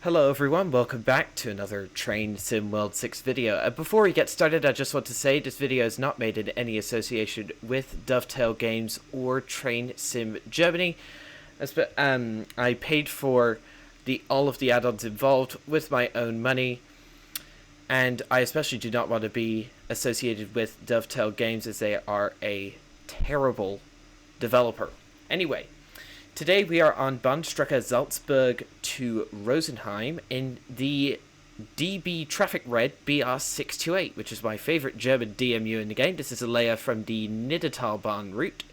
Hello everyone, welcome back to another Train Sim World 6 video. Before we get started, I just want to say this video is not made in any association with Dovetail Games or Train Sim Germany. I paid for all of the add-ons involved with my own money, and I especially do not want to be associated with Dovetail Games as they are a terrible developer. Anyway, today we are on Bahnstrecke Salzburg to Rosenheim in the DB Traffic Red BR628, which is my favorite German DMU in the game. This is a layer from the Niddertalbahn route.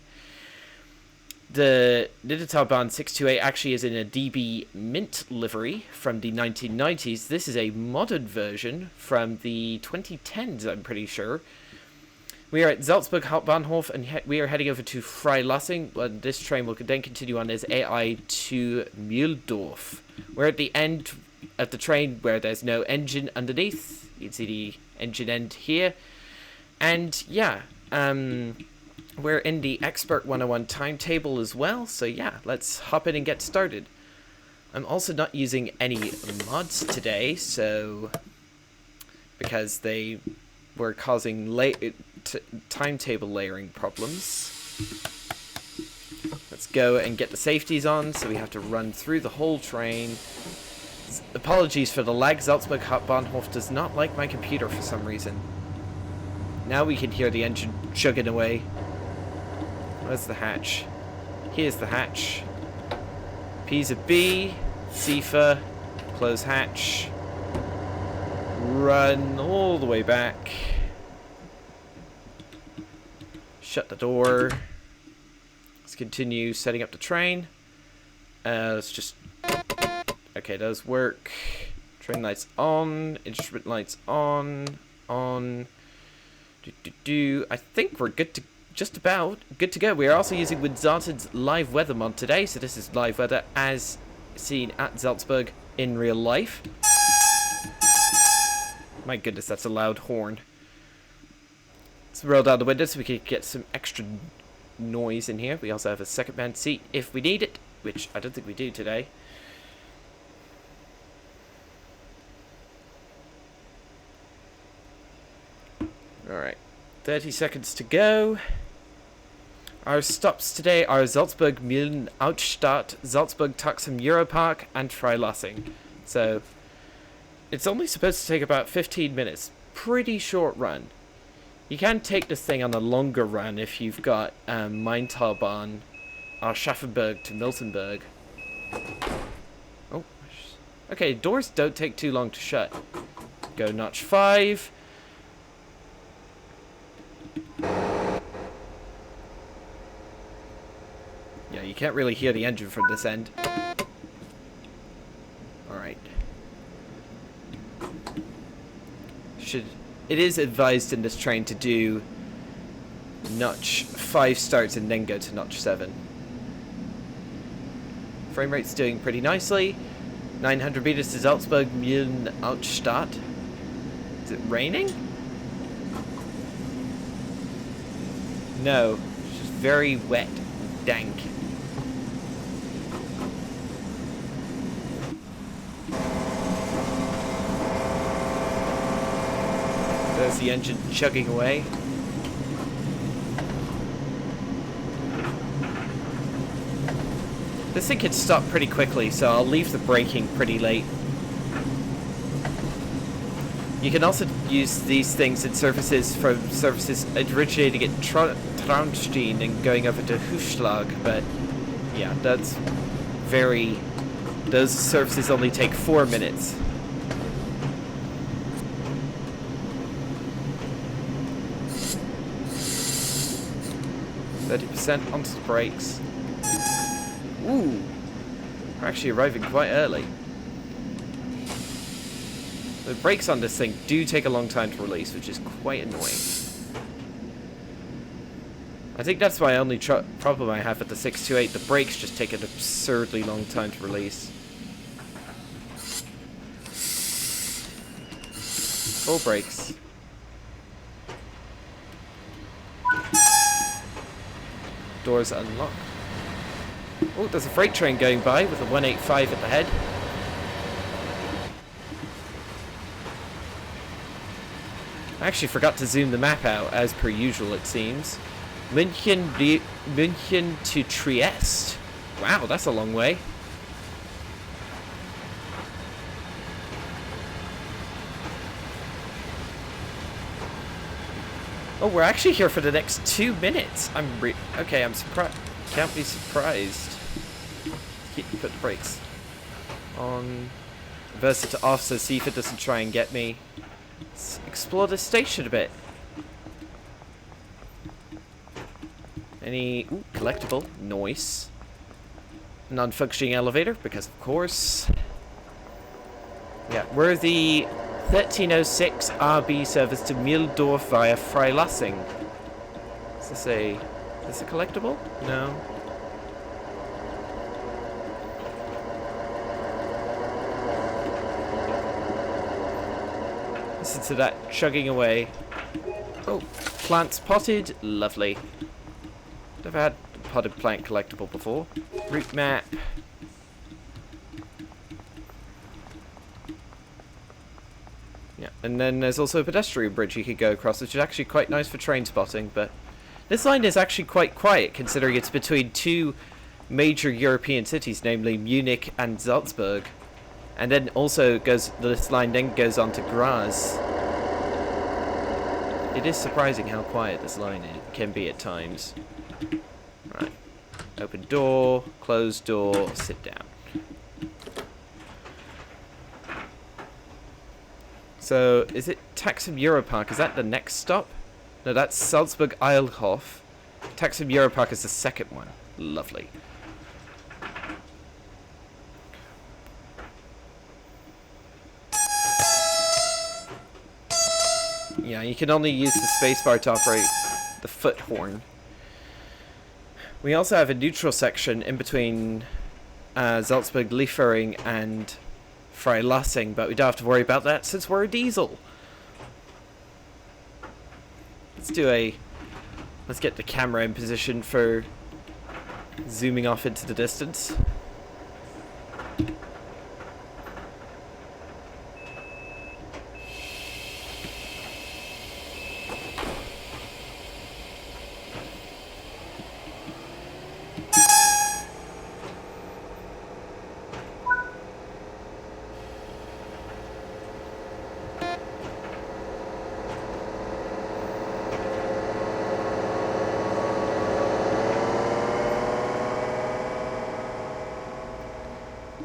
The Niddertalbahn 628 actually is in a DB Mint livery from the 1990s. This is a modded version from the 2010s, I'm pretty sure. We are at Salzburg Hauptbahnhof, and we are heading over to Freilassing. This train will then continue on as AI to Mühldorf. We're at the end of the train where there's no engine underneath. You can see the engine end here. And yeah, we're in the Expert 101 timetable as well. So yeah, let's hop in and get started. I'm also not using any mods today, so because they were causing timetable layering problems. Let's go and get the safeties on, so we have to run through the whole train. Apologies for the lag. Salzburg Hauptbahnhof does not like my computer for some reason. Now we can hear the engine chugging away. Where's the hatch? Here's the hatch. P's a B, Cifa, close hatch. Run all the way back. Shut the door. Let's continue setting up the train. Let's just... Okay, those work. Train lights on. Instrument lights on. On. I think we're good to... Just about good to go. We are also using Winzarten's live weather mod today. So this is live weather as seen at Salzburg in real life. My goodness, that's a loud horn. Let's roll down the window so we can get some extra noise in here. We also have a second band seat if we need it, which I don't think we do today. Alright, 30 seconds to go. Our stops today are Salzburg Mühlen Outstadt, Salzburg Taxim Europark, and Freilassing. So it's only supposed to take about 15 minutes. Pretty short run. You can take this thing on a longer run if you've got Maintalbahn or Schaffenburg to Miltenberg. Oh, okay, doors don't take too long to shut. Go notch 5. Yeah, you can't really hear the engine from this end. Alright. It is advised in this train to do notch 5 starts and then go to notch 7. Frame rate's doing pretty nicely. 900 meters to Salzburg Mühlen Outstadt. Is it raining? No, it's just very wet and dank. There's the engine chugging away. This thing can stop pretty quickly, so I'll leave the braking pretty late. You can also use these things in services from services originating at Traunstein and going over to Hufschlag, but yeah, that's very... Those services only take 4 minutes. 30% onto the brakes. Ooh, we're actually arriving quite early. The brakes on this thing do take a long time to release, which is quite annoying. I think that's my only problem I have with the 628. The brakes just take an absurdly long time to release. Full brakes. Doors unlocked. Oh, there's a freight train going by with a 185 at the head. I actually forgot to zoom the map out, as per usual, it seems. München to Trieste. Wow, that's a long way. Oh, we're actually here for the next 2 minutes. Okay, I'm surprised. Can't be surprised. Put the brakes on. Reverse it to off, so see if it doesn't try and get me. Let's explore the station a bit. Any... Ooh, collectible. Nice. Non-functioning elevator, because of course. Yeah, we're the 1306 RB service to Mühldorf via Freilassing. Is this a collectible? No. Listen to that chugging away. Oh, plants potted. Lovely. Never had a potted plant collectible before. Route map. Yeah, and then there's also a pedestrian bridge you could go across, which is actually quite nice for train spotting, but this line is actually quite quiet considering it's between two major European cities, namely Munich and Salzburg. And then also this line then goes on to Graz. It is surprising how quiet this line can be at times. Right. Open door, close door, sit down. So, is it Taksim Europark? Is that the next stop? No, that's Salzburg Eilhof. Taksim Europark is the second one. Lovely. Yeah, you can only use the spacebar to operate the foot horn. We also have a neutral section in between Salzburg Liefering and Freilassing, but we don't have to worry about that since we're a diesel. Let's get the camera in position for zooming off into the distance.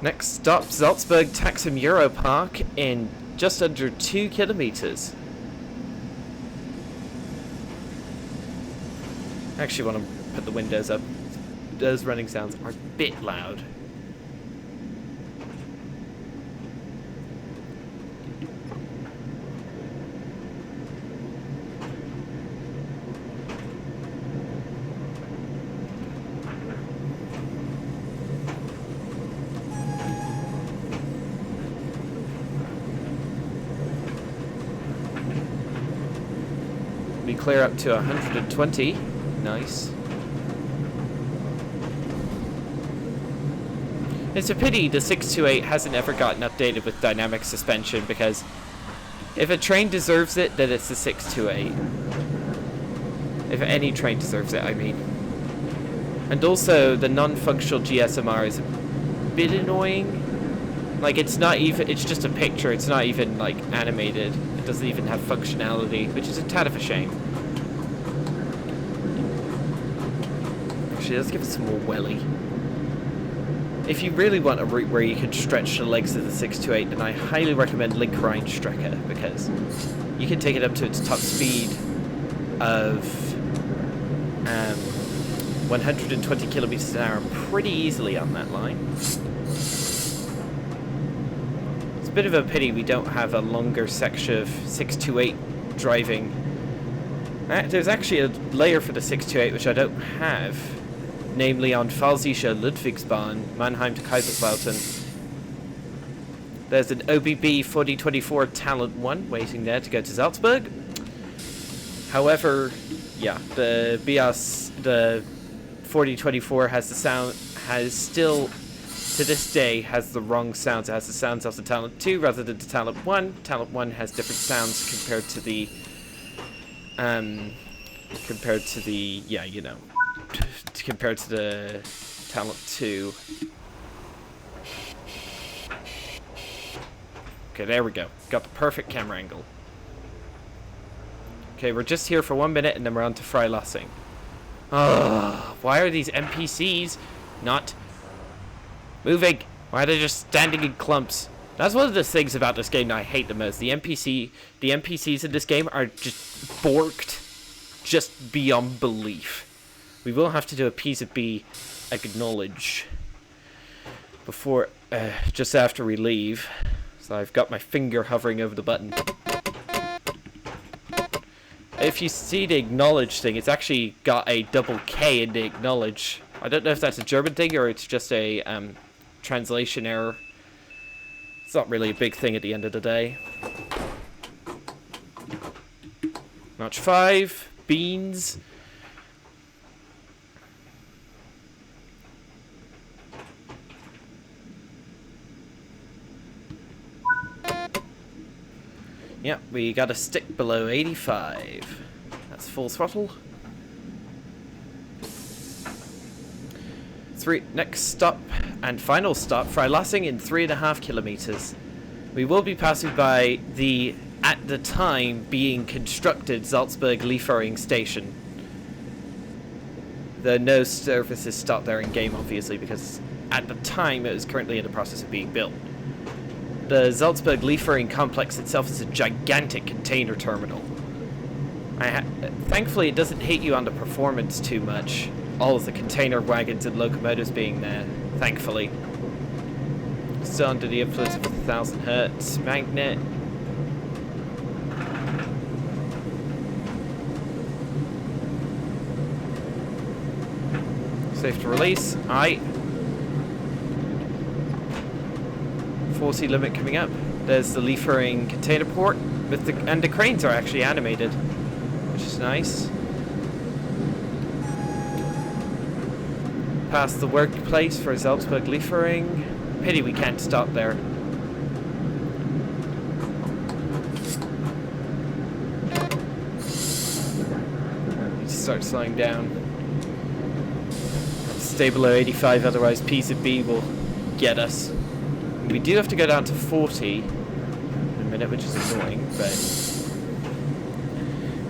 Next stop, Salzburg Taksim Europark in just under 2 kilometers. I actually want to put the windows up. Those running sounds are a bit loud. We clear up to 120. Nice. It's a pity the 628 hasn't ever gotten updated with dynamic suspension, because if a train deserves it, then it's the 628. If any train deserves it, I mean. And also, the non-functional GSMR is a bit annoying. Like, it's not even, it's just a picture, it's not even, like, animated. It doesn't even have functionality, which is a tad of a shame. Actually, let's give it some more welly. If you really want a route where you can stretch the legs of the 628, then I highly recommend Link Rheinstrecke, because you can take it up to its top speed of 120 kilometers an hour pretty easily on that line. It's a bit of a pity we don't have a longer section of 628 driving. There's actually a layer for the 628 which I don't have, namely on Pfalzische Ludwigsbahn, Mannheim to Kaiserslautern. There's an OBB 4024 Talent 1 waiting there to go to Salzburg. However, yeah, the BIAS, the 4024 has still, to this day, has the wrong sounds. It has the sounds of the Talent 2 rather than the Talent 1. Talent 1 has different sounds compared to the compared to the, yeah, you know, compared to the Talent 2. Okay, there we go. Got the perfect camera angle. Okay, we're just here for 1 minute and then we're on to Freilassing. Ugh, why are these NPCs not moving? Why are they just standing in clumps? That's one of the things about this game that I hate the most. The NPCs in this game are just borked just beyond belief. We will have to do a piece of B acknowledge before, just after we leave. So I've got my finger hovering over the button. If you see the acknowledge thing, it's actually got a double K in the acknowledge. I don't know if that's a German thing or it's just a translation error. It's not really a big thing at the end of the day. Notch 5, beans. Yep, we gotta stick below 85. That's full throttle. Next stop and final stop, Freilassing in 3.5 kilometers. We will be passing by the, at the time, being constructed Salzburg Lieferung station. Though no services stopped there in game, obviously, because at the time it was currently in the process of being built. The Salzburg Lieferung complex itself is a gigantic container terminal. Thankfully, it doesn't hit you on the performance too much. All of the container wagons and locomotives being there, thankfully. Still under the influence of 1,000 hertz magnet. Safe to release. Aye. 40 limit coming up. There's the Lieferung container port, with and the cranes are actually animated, which is nice. Past the workplace for Salzburg Lieferung. Pity we can't stop there. Need to start slowing down. Stay below 85, otherwise piece of B will get us. We do have to go down to 40 in a minute, which is annoying, but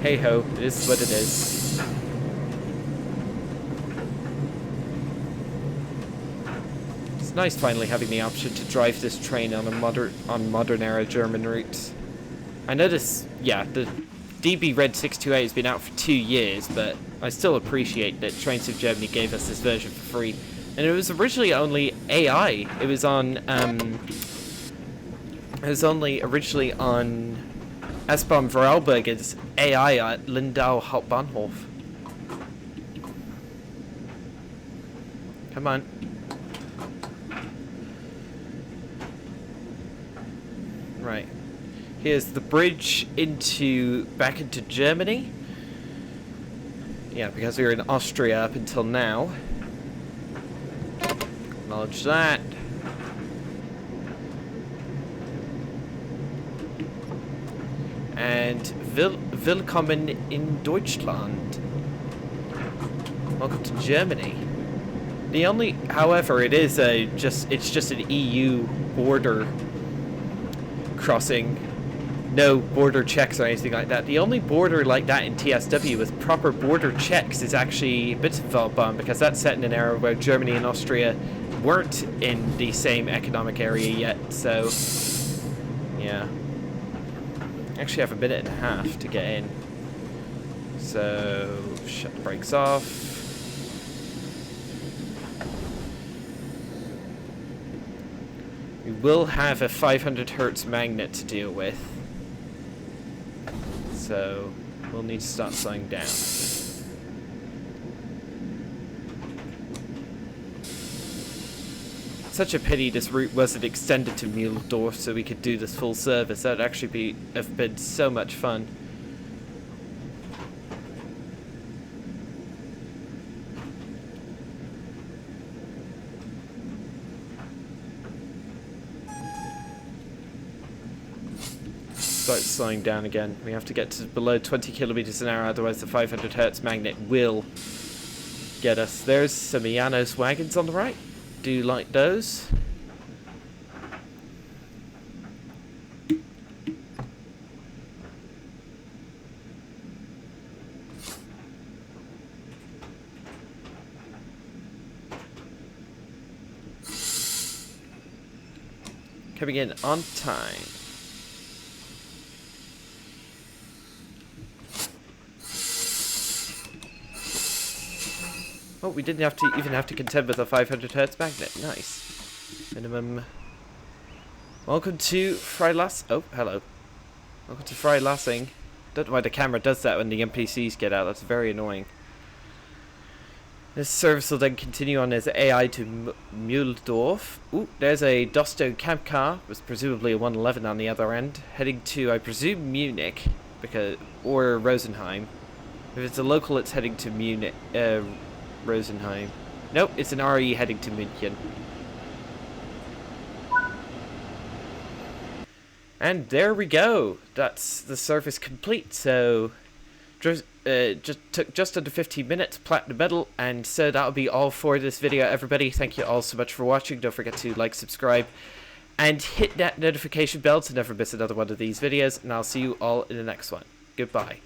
hey ho, it is what it is. It's nice finally having the option to drive this train on modern era German routes. I notice, yeah, the DB Red 628 has been out for 2 years, but I still appreciate that Trains of Germany gave us this version for free. And it was originally only AI. It was on, originally on S-Bahn Vorarlberg as AI at Lindau Hauptbahnhof. Come on. Right. Here's the bridge back into Germany. Yeah, because we were in Austria up until now. Acknowledge that. And Willkommen in Deutschland. Welcome to Germany. The only, however, it's just an EU border crossing. No border checks or anything like that. The only border like that in TSW with proper border checks is actually Bittenfeldbahn, because that's set in an era where Germany and Austria weren't in the same economic area yet, so yeah. Actually have a minute and a half to get in. So shut the brakes off. We will have a 500 hertz magnet to deal with. So we'll need to start slowing down. Such a pity this route wasn't extended to Mühldorf so we could do this full service. That would actually have been so much fun. start slowing down again. We have to get to below 20 kilometers an hour, otherwise the 500 hertz magnet will get us. There's some Ianos wagons on the right. Do like those. Coming in on time. Oh, we didn't even have to contend with a 500 hertz magnet. Nice. Minimum. Welcome to Freilass. Oh, hello. Welcome to Freilassing. Don't know why the camera does that when the NPCs get out. That's very annoying. This service will then continue on as AI to Mühldorf. Ooh, there's a Dosto camp car, with presumably a 111 on the other end, heading to, I presume, Munich, or Rosenheim. If it's a local, it's heading to Munich, Rosenheim. Nope, it's an RE heading to München. And there we go. That's the service complete. So just took just under 15 minutes, platinum medal, and so that'll be all for this video, everybody. Thank you all so much for watching. Don't forget to like, subscribe, and hit that notification bell to never miss another one of these videos, and I'll see you all in the next one. Goodbye.